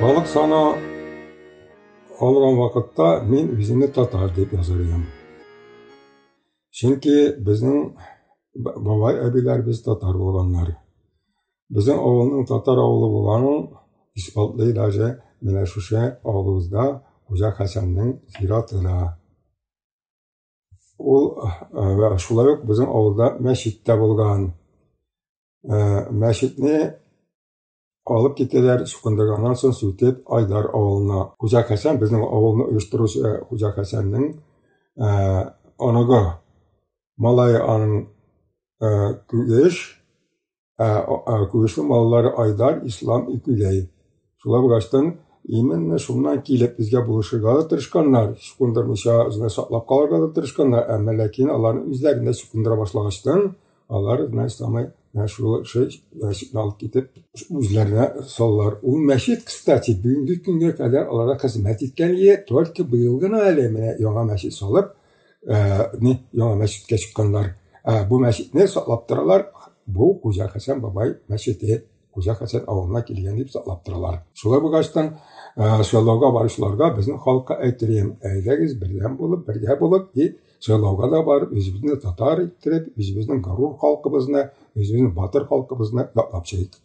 Халық саны алған вақытта мен өзімді татар деп жазар едім. Чөнки безнең бабай әбиләребез татар булганнар. Безнең авылның татар авылы булганын испатлый даже менә шушы авылыбызда Хуҗа Хәсәннең зираты да. Ул шулай ук безнең авылда мәчет тә булган. Мәчетне алып китәләр, чукындырганнан соң сүтеп Айдар авылына. Хуҗа Хәсән безнең авылны оештыручы Хуҗа Хәсәннең оныгы малае аның күгешле маллары Айдар, Ислам икүләй. Шулай булгач, именно шуннан килеп безгә булышырга да тырышканнар, чукындырмыйча үзенә саклап калырга да тырышканнар. Әмма ләкин аларны үзләренә чукындыра башлагачтан, алар мәчетне алып китеп үзләренә салалар. Ул мәчет, кстати, бүгенге көнгә кадәр аларда хезмәт иткән, только быел гына әле менә яңа мәчет салып, яңа мәчеткә чыкканнар. Бу мәчетне саклап торалар. Бу Хуҗа Хәсән бабай мәчете, Хуҗа Хәсән авылына килгән дип саклап торалар. Шулай булгач, сайлауга баручыларга безнең халыкка әйтергән, әйдәгез бердәм булып, бергә булып, дип сайлауга да барып, үзебезне татар иттереп, үзебезнең горур халкыбызны, үзебезнең батыр халкыбызны яклап чыгыйк.